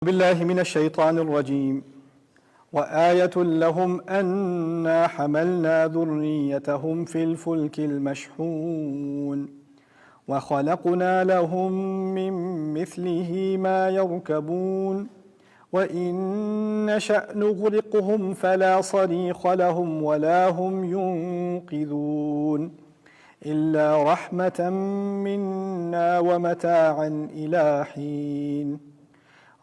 بالله من الشيطان الرجيم وآية لهم أنا حملنا ذريتهم في الفلك المشحون وخلقنا لهم من مثله ما يركبون وإن نشأ نغرقهم فلا صريخ لهم ولا هم ينقذون إلا رحمة منا ومتاعا إلى حين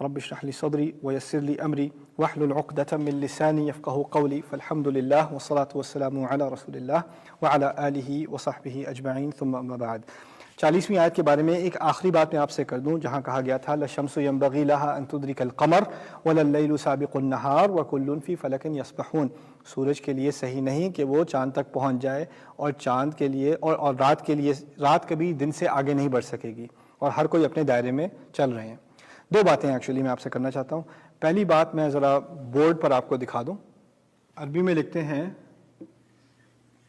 رب اشرح لي صدري ويسر لي امری واحلل عقدة من لسانی یفقهوا قولی فالحمد للہ والصلاة والسلام علی رسول اللہ وعلی آلہ وصحبہ اجمعین ثم اما بعد۔ 40ویں آیت کے بارے میں ایک آخری بات میں آپ سے کر دوں، جہاں کہا گیا تھا لَلشَّمْسُ يَنبَغِي لَهَا أَن تُدْرِكَ الْقَمَرَ وَلَلَّيْلُ سَابِقُ النَّهَارُ وَكُلٌّ فِي فَلَكٍ يَسْبَحُونَ۔ سورج کے لیے صحیح نہیں کہ وہ چاند تک پہنچ جائے، اور چاند کے لیے اور رات کے لیے رات کبھی دن سے آگے نہیں بڑھ سکے گی، اور ہر کوئی اپنے دائرے میں چل رہے ہیں۔ دو باتیں ایکچولی میں آپ سے کرنا چاہتا ہوں۔ پہلی بات میں ذرا بورڈ پر آپ کو دکھا دوں، عربی میں لکھتے ہیں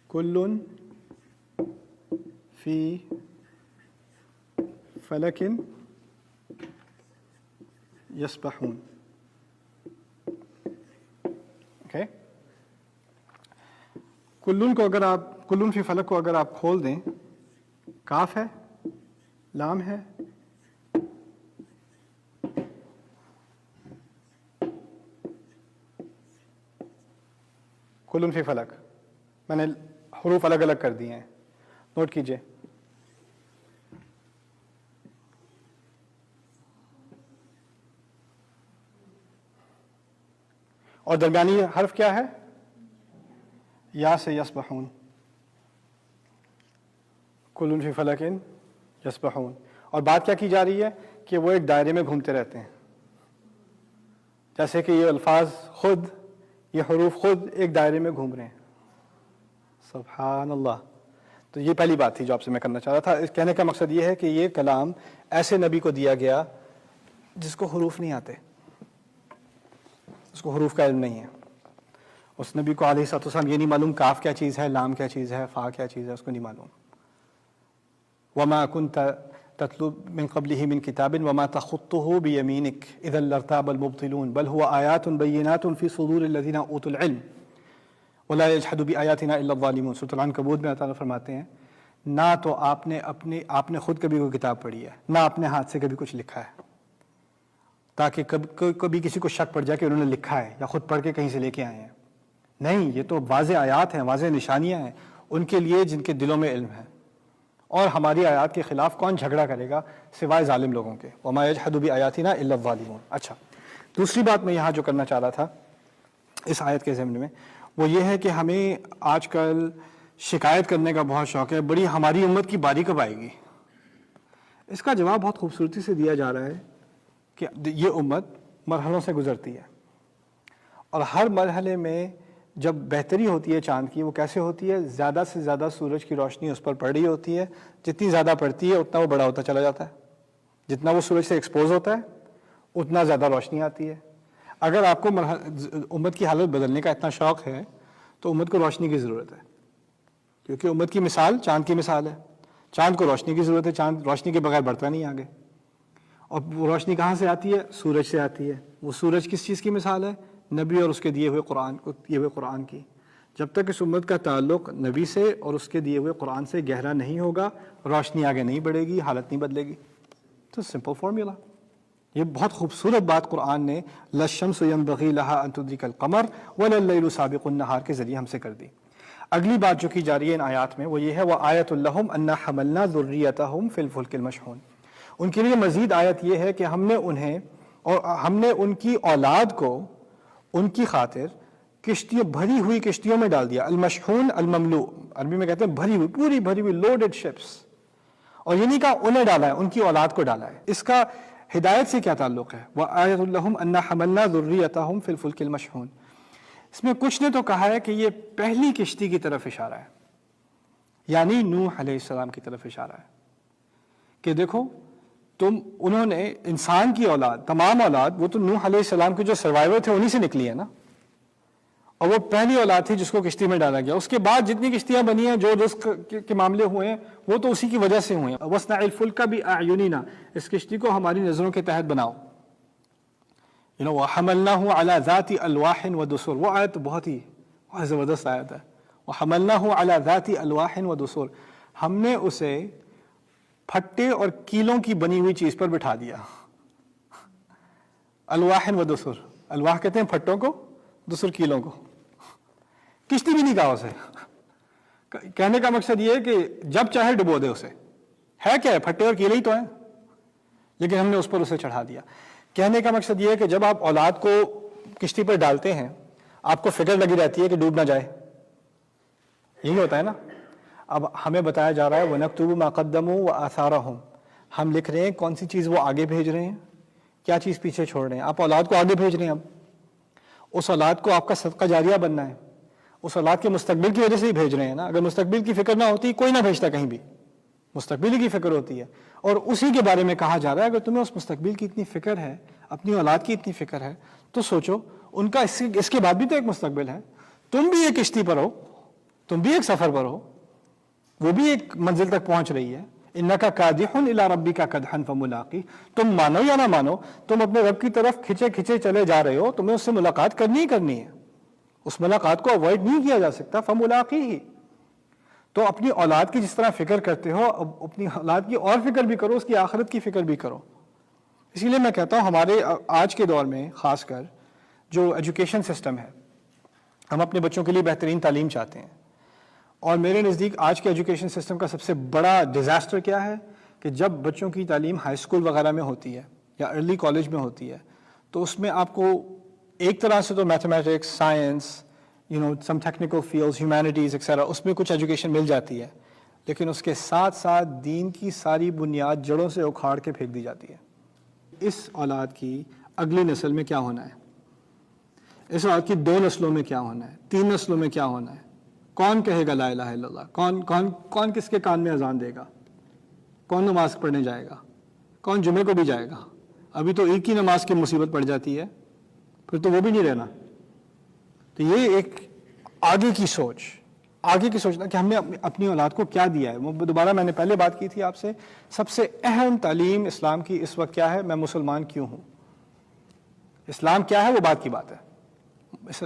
کلٌ فی فلک یسبحون۔ اوکے، کلٌ فی فلک کو اگر آپ کھول دیں، کاف ہے، لام ہے، کلٌ فی فلک، میں نے حروف الگ الگ کر دیے ہیں، نوٹ کیجئے۔ اور درمیانی حرف کیا ہے؟ یا سے یسبحون، کلٌ فی فلک یسبحون۔ اور بات کیا کی جا رہی ہے کہ وہ ایک دائرے میں گھومتے رہتے ہیں، جیسے کہ یہ الفاظ خود، یہ حروف خود ایک دائرے میں گھوم رہے ہیں۔ سبحان اللہ۔ تو یہ پہلی بات تھی جو آپ سے میں کرنا چاہ رہا تھا۔ اس کہنے کا مقصد یہ ہے کہ یہ کلام ایسے نبی کو دیا گیا جس کو حروف نہیں آتے، اس کو حروف کا علم نہیں ہے۔ اس نبی کو علیہ الصلوۃ والسلام یہ نہیں معلوم کاف کیا چیز ہے، لام کیا چیز ہے، فا کیا چیز ہے، اس کو نہیں معلوم۔ وما كنت تتلو من قبله من كتاب وما تخطه بيمينك اذا لارتاب المبطلون بل هو آيات بينات في صدور الذين اوتوا العلم ولا يجحد بآياتنا الا الظالمون۔ سورۃ العنکبوت میں اللہ تعالیٰ فرماتے ہیں نہ تو آپ نے خود کبھی کوئی کتاب پڑھی ہے، نہ اپنے ہاتھ سے کبھی کچھ لکھا ہے، تاکہ کبھی کسی کو شک پڑ جائے کہ انہوں نے لکھا ہے یا خود پڑھ کے کہیں سے لے کے آئے ہیں۔ نہیں، یہ تو واضح آیات ہیں، واضح نشانیاں ہیں ان کے لیے جن کے دلوں میں علم ہے۔ اور ہماری آیات کے خلاف کون جھگڑا کرے گا سوائے ظالم لوگوں کے؟ وما یجحد بآیاتنا الا الظالمون۔ اچھا، دوسری بات میں یہاں جو کرنا چاہ رہا تھا اس آیت کے ضمن میں، وہ یہ ہے کہ ہمیں آج کل شکایت کرنے کا بہت شوق ہے، بڑی ہماری امت کی باری کب آئے گی؟ اس کا جواب بہت خوبصورتی سے دیا جا رہا ہے کہ یہ امت مرحلوں سے گزرتی ہے، اور ہر مرحلے میں جب بہتری ہوتی ہے چاند کی، وہ کیسے ہوتی ہے؟ زیادہ سے زیادہ سورج کی روشنی اس پر پڑ رہی ہوتی ہے، جتنی زیادہ پڑتی ہے اتنا وہ بڑا ہوتا چلا جاتا ہے، جتنا وہ سورج سے ایکسپوز ہوتا ہے اتنا زیادہ روشنی آتی ہے۔ اگر آپ کو امت کی حالت بدلنے کا اتنا شوق ہے تو امت کو روشنی کی ضرورت ہے، کیونکہ امت کی مثال چاند کی مثال ہے۔ چاند کو روشنی کی ضرورت ہے، چاند روشنی کے بغیر بڑھتا نہیں آگے۔ اور وہ روشنی کہاں سے آتی ہے؟ سورج سے آتی ہے۔ وہ سورج کس چیز کی مثال ہے؟ نبی اور اس کے دیے ہوئے قرآن کی۔ جب تک اس امت کا تعلق نبی سے اور اس کے دیے ہوئے قرآن سے گہرا نہیں ہوگا، روشنی آگے نہیں بڑھے گی، حالت نہیں بدلے گی۔ تو سمپل فارمولا۔ یہ بہت خوبصورت بات قرآن نے لَلشَّمْسُ يَنبَغِي لَهَا أَن تُدْرِكَ الْقَمَرَ وَلَلَّيْلُ سَابِقُ النَّهَارِ کے ذریعے ہم سے کر دی۔ اگلی بات جو کی جا رہی ہے ان آیات میں وہ یہ ہے وَآیَةٌ لَهُمْ أَنَّا حَمَلْنَا ذُرِّيَّتَهُمْ فِي الْفُلْكِ الْمَشْحُونِ۔ ان کے لیے مزید آیت یہ ہے کہ ہم نے ان کی اولاد کو ان کی خاطر کشتیوں، بھری ہوئی کشتیوں میں ڈال دیا۔ المشحون المملوء، عربی میں کہتے ہیں بھری ہوئی، پوری بھری ہوئی، لوڈڈ شپس۔ اور یہ نہیں کہا انہیں ڈالا ہے، ان کی اولاد کو ڈالا ہے۔ اس کا ہدایت سے کیا تعلق ہے؟ وَآیَةٌ لَهُمْ أَنَّا حَمَلْنَا ذُرِّيَّتَهُمْ فِي الْفُلْكِ الْمَشْحُونِ۔ اس میں کچھ نے تو کہا ہے کہ یہ پہلی کشتی کی طرف اشارہ ہے، یعنی نوح علیہ السلام کی طرف اشارہ ہے کہ دیکھو انہوں نے انسان کی اولاد، تمام اولاد، وہ تو نوح علیہ السلام کے جو سروائیور تھے انہی سے نکلی ہے نا، اور وہ پہلی اولاد تھی جس کو کشتی میں ڈالا گیا۔ اس کے بعد جتنی کشتیاں بنی ہیں، جو رزق کے معاملے ہوئے ہیں، وہ تو اسی کی وجہ سے ہوئے ہیں۔ وَاصْنَعِ الْفُلْكَ بِأَعْيُنِنَا، اس کشتی کو ہماری نظروں کے تحت بناؤ۔ وَحَمَلْنَاهُ عَلَى ذَاتِ أَلْوَاحٍ وَدُسُرٍ، وہ آیت تو بہت زبردست آیت ہے. وَحَمَلْنَاهُ عَلَى ذَاتِ أَلْوَاحٍ وَدُسُرٍ، ہم نے اسے پھٹے اور کیلوں کی بنی ہوئی چیز پر بٹھا دیا. الواح ودسر، الواح کہتے ہیں پھٹوں کو، دسر کیلوں کو. کشتی بھی نہیں کہا اسے. کہنے کا مقصد یہ ہے کہ جب چاہے ڈبو دے اسے. ہے کیا ہے؟ پھٹے اور کیلے ہی تو ہیں، لیکن ہم نے اس پر اسے چڑھا دیا. کہنے کا مقصد یہ ہے کہ جب آپ اولاد کو کشتی پر ڈالتے ہیں آپ کو فکر لگی رہتی ہے کہ ڈوب نہ جائے، یہی ہوتا ہے نا. اب ہمیں بتایا جا رہا ہے وَنَكْتُبُ مَا قَدَّمُوا وَآثَارَهُمْ، ہم لکھ رہے ہیں کون سی چیز وہ آگے بھیج رہے ہیں، کیا چیز پیچھے چھوڑ رہے ہیں. آپ اولاد کو آگے بھیج رہے ہیں، اب اس اولاد کو آپ کا صدقہ جاریہ بننا ہے، اس اولاد کے مستقبل کی وجہ سے ہی بھیج رہے ہیں نا. اگر مستقبل کی فکر نہ ہوتی کوئی نہ بھیجتا کہیں بھی، مستقبل کی فکر ہوتی ہے. اور اسی کے بارے میں کہا جا رہا ہے اگر تمہیں اس مستقبل کی اتنی فکر ہے، اپنی اولاد کی اتنی فکر ہے، تو سوچو ان کا اس کے بعد بھی تو ایک مستقبل ہے. تم بھی ایک کشتی پر ہو، تم بھی ایک سفر پر ہو، وہ بھی ایک منزل تک پہنچ رہی ہے. اِنَّكَ كَادِحٌ إِلَىٰ رَبِّكَ كَدْحًا فَمُلَاقِيهِ، تم مانو یا نہ مانو تم اپنے رب کی طرف کھچے کھچے چلے جا رہے ہو، تمہیں اس سے ملاقات کرنی ہی کرنی ہے، اس ملاقات کو اوائڈ نہیں کیا جا سکتا. فَمُلَاقِيهِ، تو اپنی اولاد کی جس طرح فکر کرتے ہو اپنی اولاد کی اور فکر بھی کرو، اس کی آخرت کی فکر بھی کرو. اسی لیے میں کہتا ہوں ہمارے آج کے دور میں خاص کر جو ایجوکیشن سسٹم ہے، ہم اپنے بچوں کے لیے بہترین تعلیم چاہتے ہیں، اور میرے نزدیک آج کے ایجوکیشن سسٹم کا سب سے بڑا ڈیزاسٹر کیا ہے کہ جب بچوں کی تعلیم ہائی اسکول وغیرہ میں ہوتی ہے یا ارلی کالج میں ہوتی ہے تو اس میں آپ کو ایک طرح سے تو mathematics, science, some technical fields, humanities etcetera, اس میں کچھ ایجوکیشن مل جاتی ہے، لیکن اس کے ساتھ ساتھ دین کی ساری بنیاد جڑوں سے اکھاڑ کے پھینک دی جاتی ہے. اس اولاد کی اگلی نسل میں کیا ہونا ہے، اس اولاد کی 2 نسلوں میں کیا ہونا ہے، 3 نسلوں میں کیا ہونا ہے، کون کہے گا لا الہ الا اللہ، کون کس کے کان میں اذان دے گا، کون نماز پڑھنے جائے گا، کون جمعے کو بھی جائے گا. ابھی تو عید کی نماز کی مصیبت پڑ جاتی ہے، پھر تو وہ بھی نہیں رہنا. تو یہ ایک آگے کی سوچ نا کہ ہم نے اپنی اولاد کو کیا دیا ہے. دوبارہ میں نے پہلے بات کی تھی آپ سے، سب سے اہم تعلیم اسلام کی اس وقت کیا ہے، میں مسلمان کیوں ہوں. اسلام کیا ہے وہ بات کی بات ہے،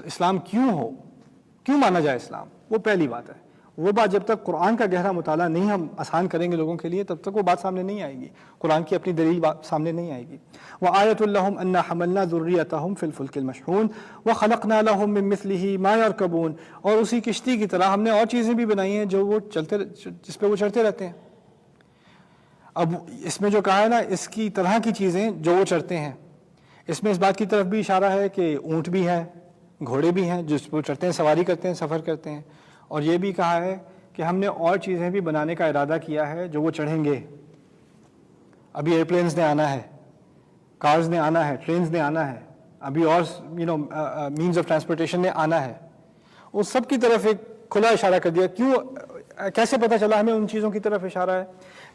اسلام کیوں مانا جائے اسلام، وہ پہلی بات ہے. وہ بات جب تک قرآن کا گہرا مطالعہ نہیں ہم آسان کریں گے لوگوں کے لیے تب تک وہ بات سامنے نہیں آئے گی، قرآن کی اپنی دلیل سامنے نہیں آئے گی. وَآیَةٌ لَّهُمْ أَنَّا حَمَلْنَا ذُرِّيَّتَهُمْ فِي الْفُلْكِ الْمَشْحُونِ وَخَلَقْنَا لَهُم مِّن مِّثْلِهِ مَا يَرْكَبُونَ، اور اسی کشتی کی طرح ہم نے اور چیزیں بھی بنائی ہیں جو وہ جس پہ وہ چڑھتے رہتے ہیں. اب اس میں جو کہا ہے نا اس کی طرح کی چیزیں جو وہ چڑھتے ہیں، اس میں اس بات کی طرف بھی اشارہ ہے کہ اونٹ بھی ہیں، گھوڑے بھی ہیں جس پر چڑھتے ہیں، سواری کرتے ہیں، سفر کرتے ہیں. اور یہ بھی کہا ہے کہ ہم نے اور چیزیں بھی بنانے کا ارادہ کیا ہے جو وہ چڑھیں گے. ابھی ایئرپلینز نے آنا ہے، کارز نے آنا ہے، ٹرینز نے آنا ہے، ابھی اور مینز آف ٹرانسپورٹیشن نے آنا ہے. اس سب کی طرف ایک کھلا اشارہ کر دیا. کیسے پتہ چلا ہمیں ان چیزوں کی طرف اشارہ ہے؟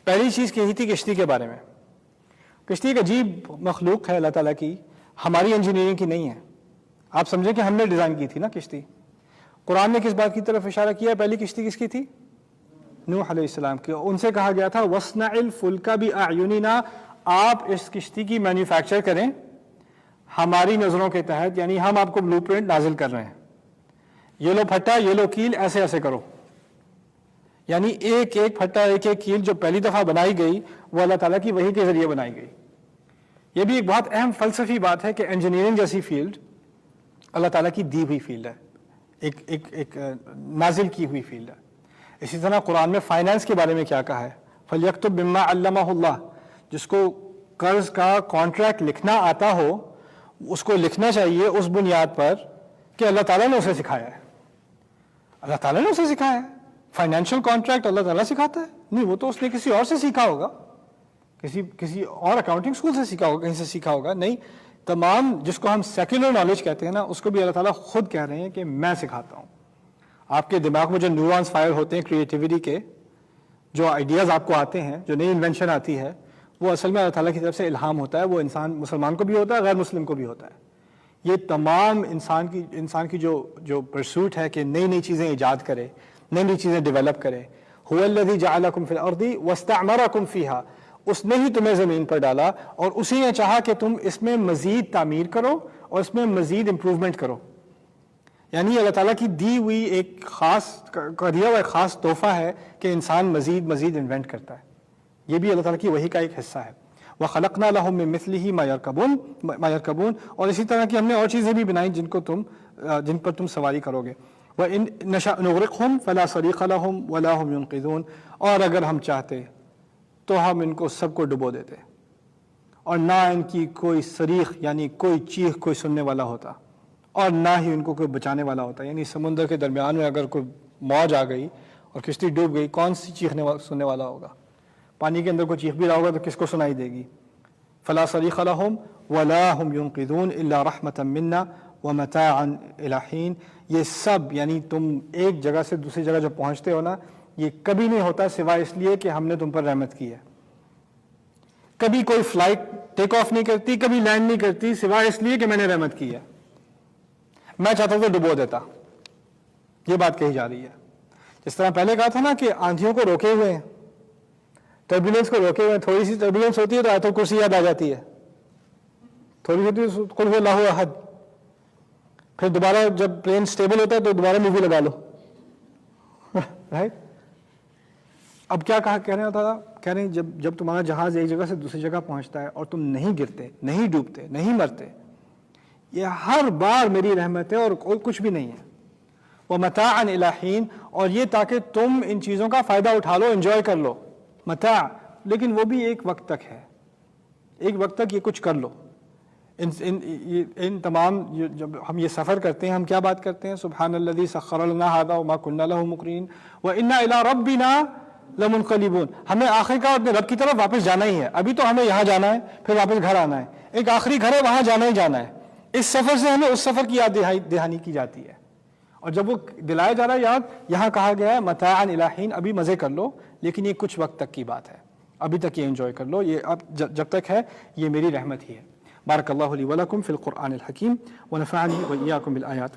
پہلی چیز کہی تھی کشتی کے بارے میں. کشتی ایک عجیب مخلوق ہے اللہ تعالیٰ کی، ہماری انجینئرنگ کی نہیں ہے. آپ سمجھیں کہ ہم نے ڈیزائن کی تھی نا کشتی. قرآن نے کس بات کی طرف اشارہ کیا ہے؟ پہلی کشتی کس کی تھی؟ نوح علیہ السلام کی. ان سے کہا گیا تھا وَاصْنَعِ الْفُلْكَ بِأَعْيُنِنَا، آپ اس کشتی کی مینوفیکچر کریں ہماری نظروں کے تحت، یعنی ہم آپ کو بلو پرنٹ نازل کر رہے ہیں، یہ لو پھٹا، یہ لو کیل، ایسے ایسے کرو. یعنی ایک ایک پھٹا، ایک ایک کیل جو پہلی دفعہ بنائی گئی وہ اللہ تعالیٰ کی وحی کے ذریعے بنائی گئی. یہ بھی ایک بہت اہم فلسفی بات ہے کہ انجینئرنگ جیسی فیلڈ اللہ تعالیٰ کی دی ہوئی فیلڈ ہے، ایک نازل کی ہوئی فیلڈ ہے. اسی طرح قرآن میں فائنانس کے بارے میں کیا کہا ہے؟ فَلْيَكْتُبْ بِمَّا عَلَّمَهُ اللَّهُ، جس کو قرض کا کانٹریکٹ لکھنا آتا ہو اس کو لکھنا چاہیے اس بنیاد پر کہ اللہ تعالیٰ نے اسے سکھایا ہے. اللہ تعالیٰ نے اسے سکھایا ہے. فائنینشیل کانٹریکٹ اللہ تعالیٰ سکھاتا ہے؟ نہیں، وہ تو اس نے کسی اور سے سیکھا ہوگا، کسی اور اکاؤنٹنگ اسکول سے سیکھا ہوگا، کہیں سے سیکھا ہوگا. نہیں، تمام جس کو ہم سیکولر نالج کہتے ہیں نا اس کو بھی اللہ تعالیٰ خود کہہ رہے ہیں کہ میں سکھاتا ہوں. آپ کے دماغ میں جو نیورونز فائر ہوتے ہیں کریٹیوٹی کے، جو آئیڈیاز آپ کو آتے ہیں، جو نئی انوینشن آتی ہے، وہ اصل میں اللہ تعالیٰ کی طرف سے الہام ہوتا ہے. وہ مسلمان کو بھی ہوتا ہے، غیر مسلم کو بھی ہوتا ہے. یہ تمام انسان کی جو پرسوٹ ہے کہ نئی نئی چیزیں ایجاد کرے، نئی نئی چیزیں ڈیولپ کرے. هو الذی جعلکم فی الارض واستعمرکم فیہا، اس نے ہی تمہیں زمین پر ڈالا اور اسی نے چاہا کہ تم اس میں مزید تعمیر کرو اور اس میں مزید امپروومنٹ کرو. یعنی اللہ تعالیٰ کی دی ہوئی ایک خاص دیا ہوا ایک خاص تحفہ ہے کہ انسان مزید انوینٹ کرتا ہے. یہ بھی اللہ تعالیٰ کی وحی کا ایک حصہ ہے. وَخَلَقْنَا لَهُم مِّن مِّثْلِهِ مَا يَرْكَبُونَ اور اسی طرح کی ہم نے اور چیزیں بھی بنائیں جن پر تم سواری کرو گے. وَإِن نَشَأْ نُغْرِقْهُمْ فَلَا صَرِيخَ لَهُمْ وَلَا هُمْ يُنقِذُونَ اور اگر ہم چاہتے تو ہم ان کو سب کو ڈبو دیتے اور نہ ان کی کوئی صریخ یعنی کوئی چیخ کوئی سننے والا ہوتا اور نہ ہی ان کو کوئی بچانے والا ہوتا. یعنی سمندر کے درمیان میں اگر کوئی موج آ گئی اور کشتی ڈوب گئی کون سی سننے والا ہوگا؟ پانی کے اندر کوئی چیخ بھی رہا ہوگا تو کس کو سنائی دے گی؟ فلا صریخ لهم ولا هم ينقذون الا رحمة منا ومتاعا الى حين. یہ سب یعنی تم ایک جگہ سے دوسری جگہ جو پہنچتے ہو نا یہ کبھی نہیں ہوتا سوائے اس لیے کہ ہم نے تم پر رحمت کی ہے. کبھی کوئی فلائٹ ٹیک آف نہیں کرتی کبھی لینڈ نہیں کرتی سوائے اس لیے کہ میں نے رحمت کی ہے. میں چاہتا تو ڈبو دیتا. یہ بات کہی جا رہی ہے. جس طرح پہلے کہا تھا نا کہ آندھیوں کو روکے ہوئے ہیں ٹربولینس کو روکے ہوئے ہیں. تھوڑی سی ٹربولینس ہوتی ہے تو آیت الکرسی یاد آ جاتی ہے. تھوڑی ہوتی ہے قل هو اللہ احد. پھر دوبارہ جب پلین سٹیبل ہوتا ہے تو دوبارہ مووی لگا لو. رائٹ. اب کیا کہہ رہے تھا؟ کہہ رہے ہیں جب تمہارا جہاز ایک جگہ سے دوسری جگہ پہنچتا ہے اور تم نہیں گرتے نہیں ڈوبتے نہیں مرتے یہ ہر بار میری رحمت ہے اور کوئی کچھ بھی نہیں ہے. وَمَتَاعًا إِلَىٰ حِينٍ اور یہ تاکہ تم ان چیزوں کا فائدہ اٹھا لو انجوائے کر لو. متاع لیکن وہ بھی ایک وقت تک ہے. ایک وقت تک یہ کچھ کر لو. ان تمام جب ہم یہ سفر کرتے ہیں ہم کیا بات کرتے ہیں؟ سبحان الذی سخر لنا ھذا وما كنا له مقرنین وإنا إلى ربنا لمنقلبون. ہمیں آخر کا اپنے رب کی طرف واپس جانا ہی ہے. ابھی تو ہمیں یہاں جانا ہے پھر واپس گھر آنا ہے. ایک آخری گھر ہے وہاں جانا ہی جانا ہے. اس سفر سے ہمیں اس سفر کی یاد دہانی کی جاتی ہے. اور جب وہ دلایا جا رہا ہے یاد یہاں کہا گیا ہے متاعا الی حین. ابھی مزے کر لو لیکن یہ کچھ وقت تک کی بات ہے. ابھی تک یہ انجوائے کر لو. یہ اب جب تک ہے یہ میری رحمت ہی ہے. بارک اللہ لی ولکم فی القرآن الحکیم ونفعنی وإیاکم بالآیات